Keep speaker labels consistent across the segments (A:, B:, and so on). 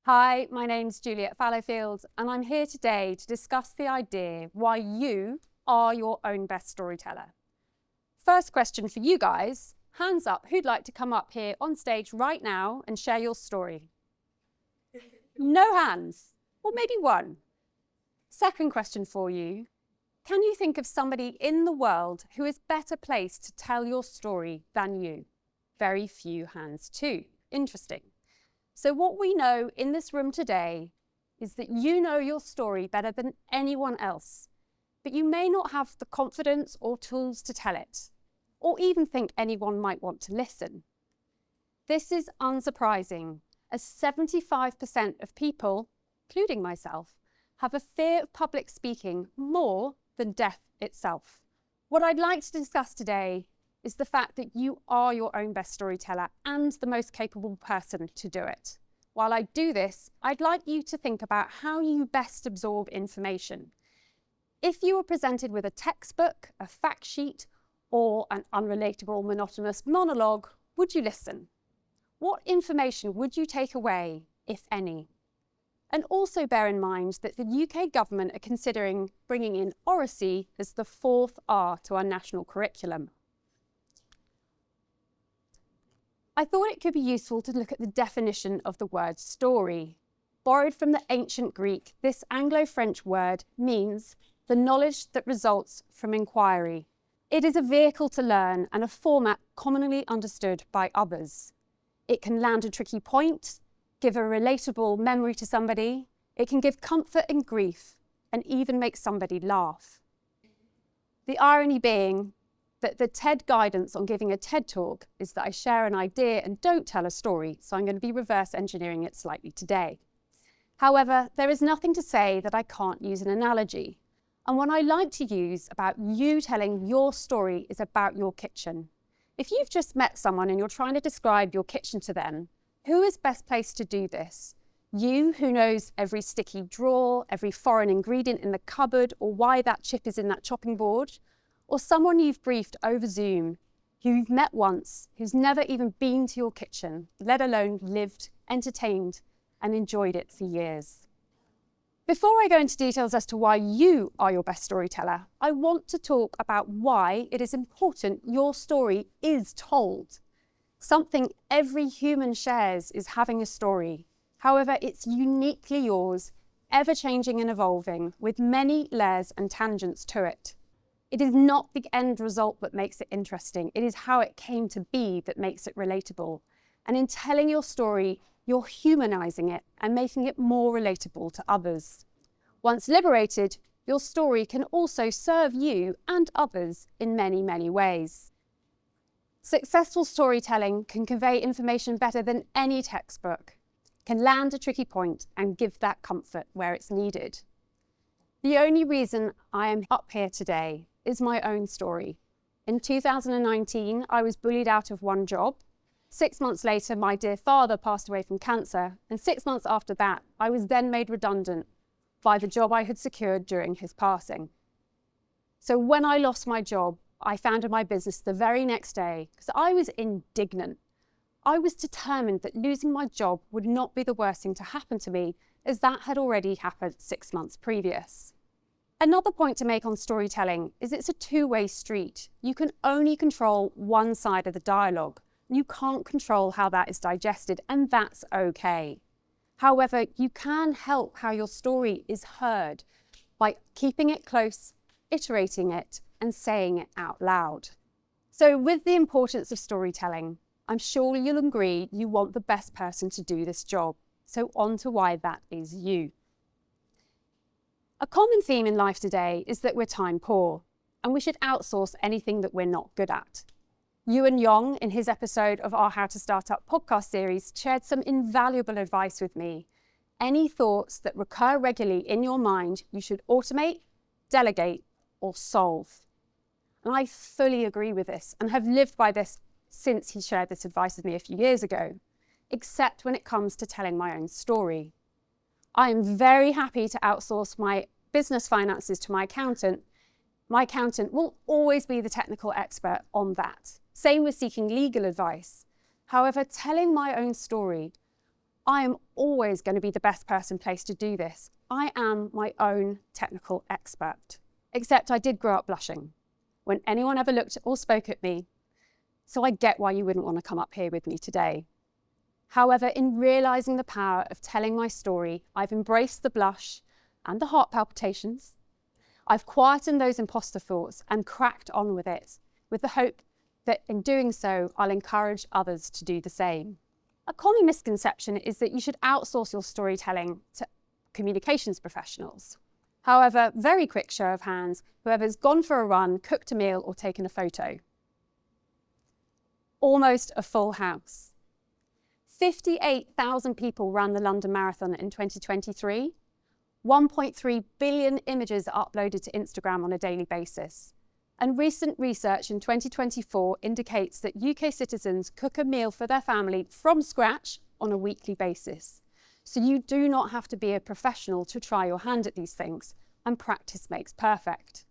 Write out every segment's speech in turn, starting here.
A: Hi, my name's Juliet Fallowfield, and I'm here today to discuss the idea why you are your own best storyteller. First question for you guys, hands up, who'd like to come up here on stage right now and share your story? No hands, or maybe one. Second question for you, can you think of somebody in the world who is better placed to tell your story than you? Very few hands too. Interesting. So what we know in this room today is that you know your story better than anyone else, but you may not have the confidence or tools to tell it, or even think anyone might want to listen. This is unsurprising, as 75% of people, including myself, have a fear of public speaking more than death itself. What I'd like to discuss today is the fact that you are your own best storyteller and the most capable person to do it. While I do this, I'd like you to think about how you best absorb information. If you were presented with a textbook, a fact sheet, or an unrelatable, monotonous monologue, would you listen? What information would you take away, if any? And also bear in mind that the UK government are considering bringing in oracy as the fourth R to our national curriculum. I thought it could be useful to look at the definition of the word story. Borrowed from the ancient Greek, this Anglo-French word means the knowledge that results from inquiry. It is a vehicle to learn and a format commonly understood by others. It can land a tricky point, give a relatable memory to somebody, it can give comfort in grief, and even make somebody laugh. The irony being that the TED guidance on giving a TED talk is that I share an idea and don't tell a story, so I'm going to be reverse engineering it slightly today. However, there is nothing to say that I can't use an analogy. And one I like to use about you telling your story is about your kitchen. If you've just met someone and you're trying to describe your kitchen to them, who is best placed to do this? You, who knows every sticky drawer, every foreign ingredient in the cupboard, or why that chip is in that chopping board? Or someone you've briefed over Zoom, who you've met once, who's never even been to your kitchen, let alone lived, entertained, and enjoyed it for years. Before I go into details as to why you are your best storyteller, I want to talk about why it is important your story is told. Something every human shares is having a story. However, it's uniquely yours, ever-changing and evolving, with many layers and tangents to it. It is not the end result that makes it interesting. It is how it came to be that makes it relatable. And in telling your story, you're humanizing it and making it more relatable to others. Once liberated, your story can also serve you and others in many, many ways. Successful storytelling can convey information better than any textbook, can land a tricky point and give that comfort where it's needed. The only reason I am up here today is my own story. In 2019, I was bullied out of one job. 6 months later, my dear father passed away from cancer, and 6 months after that, I was then made redundant by the job I had secured during his passing. So when I lost my job, I founded my business the very next day because I was indignant. I was determined that losing my job would not be the worst thing to happen to me, as that had already happened 6 months previous. Another point to make on storytelling is it's a two-way street. You can only control one side of the dialogue. You can't control how that is digested, and that's okay. However, you can help how your story is heard by keeping it close, iterating it, and saying it out loud. So with the importance of storytelling, I'm sure you'll agree you want the best person to do this job. So on to why that is you. A common theme in life today is that we're time poor, and we should outsource anything that we're not good at. Ewan Yong, in his episode of our How to Start Up podcast series, shared some invaluable advice with me. Any thoughts that recur regularly in your mind, you should automate, delegate, or solve. And I fully agree with this and have lived by this since he shared this advice with me a few years ago, except when it comes to telling my own story. I am very happy to outsource my business finances to my accountant. My accountant will always be the technical expert on that. Same with seeking legal advice. However, telling my own story, I am always going to be the best person placed to do this. I am my own technical expert. Except I did grow up blushing when anyone ever looked or spoke at me, so I get why you wouldn't want to come up here with me today. However, in realising the power of telling my story, I've embraced the blush and the heart palpitations. I've quietened those imposter thoughts and cracked on with it, with the hope that in doing so, I'll encourage others to do the same. A common misconception is that you should outsource your storytelling to communications professionals. However, very quick show of hands, whoever's gone for a run, cooked a meal, or taken a photo. Almost a full house. 58,000 people ran the London Marathon in 2023. 1.3 billion images are uploaded to Instagram on a daily basis. And recent research in 2024 indicates that UK citizens cook a meal for their family from scratch on a weekly basis. So you do not have to be a professional to try your hand at these things, and practice makes perfect.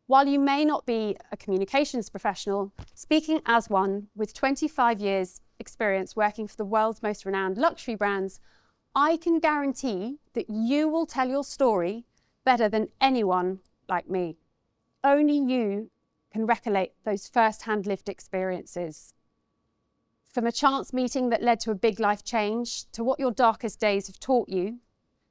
A: While you may not be a communications professional, speaking as one with 25 years experience working for the world's most renowned luxury brands, I can guarantee that you will tell your story better than anyone like me. Only you can recollect those first-hand lived experiences. From a chance meeting that led to a big life change, to what your darkest days have taught you,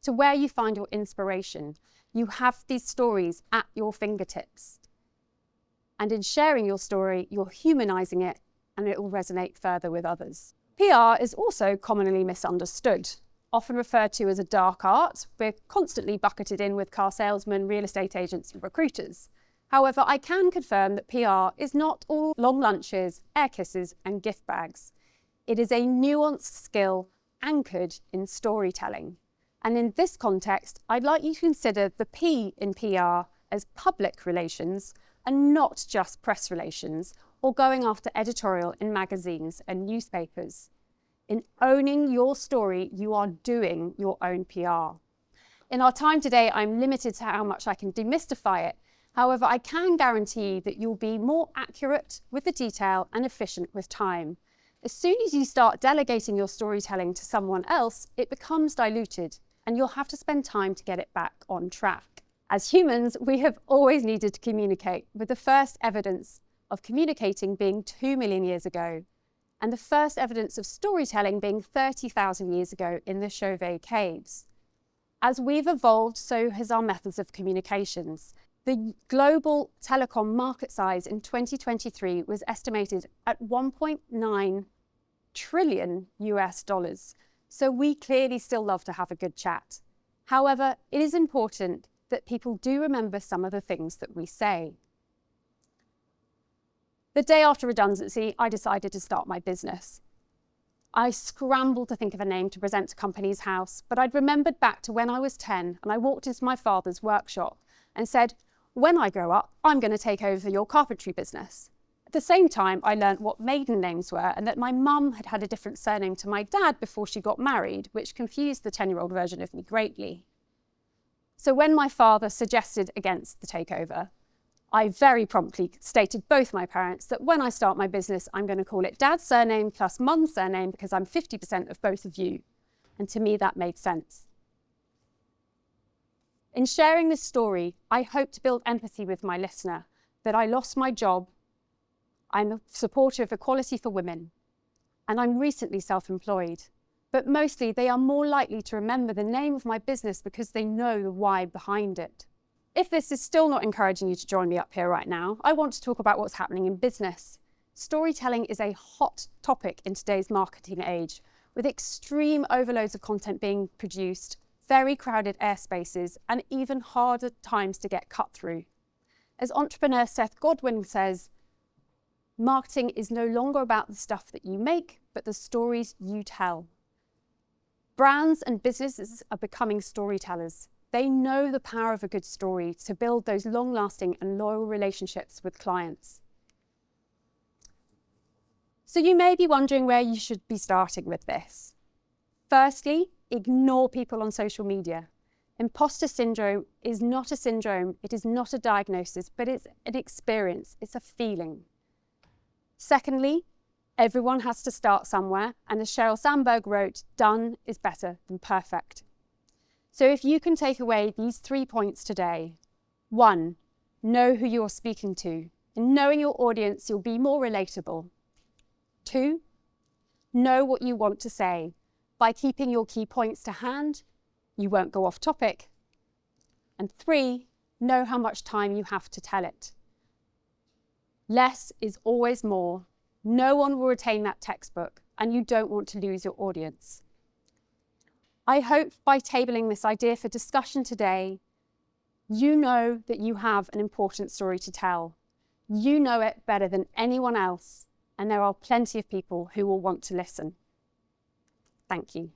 A: to where you find your inspiration, you have these stories at your fingertips. And in sharing your story, you're humanizing it, and it will resonate further with others. PR is also commonly misunderstood. Often referred to as a dark art, we're constantly bucketed in with car salesmen, real estate agents, and recruiters. However, I can confirm that PR is not all long lunches, air kisses, and gift bags. It is a nuanced skill anchored in storytelling. And in this context, I'd like you to consider the P in PR as public relations and not just press relations or going after editorial in magazines and newspapers. In owning your story, you are doing your own PR. In our time today, I'm limited to how much I can demystify it. However, I can guarantee that you'll be more accurate with the detail and efficient with time. As soon as you start delegating your storytelling to someone else, it becomes diluted, and you'll have to spend time to get it back on track. As humans, we have always needed to communicate, with the first evidence of communicating being 2 million years ago, and the first evidence of storytelling being 30,000 years ago in the Chauvet caves. As we've evolved, so has our methods of communications. The global telecom market size in 2023 was estimated at $1.9 trillion US. So we clearly still love to have a good chat. However, it is important that people do remember some of the things that we say. The day after redundancy, I decided to start my business. I scrambled to think of a name to present to Companies House, but I'd remembered back to when I was 10 and I walked into my father's workshop and said, "When I grow up, I'm going to take over your carpentry business." At the same time, I learnt what maiden names were and that my mum had had a different surname to my dad before she got married, which confused the 10-year-old version of me greatly. So when my father suggested against the takeover, I very promptly stated both my parents that when I start my business, I'm going to call it Dad's surname plus Mum's surname because I'm 50% of both of you. And to me, that made sense. In sharing this story, I hope to build empathy with my listener, that I lost my job, I'm a supporter of equality for women, and I'm recently self-employed. But mostly, they are more likely to remember the name of my business because they know the why behind it. If this is still not encouraging you to join me up here right now, I want to talk about what's happening in business. Storytelling is a hot topic in today's marketing age, with extreme overloads of content being produced, very crowded airspaces, and even harder times to get cut through. As entrepreneur Seth Godin says, marketing is no longer about the stuff that you make, but the stories you tell. Brands and businesses are becoming storytellers. They know the power of a good story to build those long-lasting and loyal relationships with clients. So you may be wondering where you should be starting with this. Firstly, ignore people on social media. Imposter syndrome is not a syndrome, it is not a diagnosis, but it's an experience, it's a feeling. Secondly, Everyone has to start somewhere, and as Sheryl Sandberg wrote, done is better than perfect. So if you can take away these 3 points today: 1, know who you're speaking to. In knowing your audience, you'll be more relatable. 2, know what you want to say. By keeping your key points to hand, you won't go off topic. And 3, know how much time you have to tell it. Less is always more. No one will retain that textbook, and you don't want to lose your audience. I hope by tabling this idea for discussion today, you know that you have an important story to tell. You know it better than anyone else, and there are plenty of people who will want to listen. Thank you.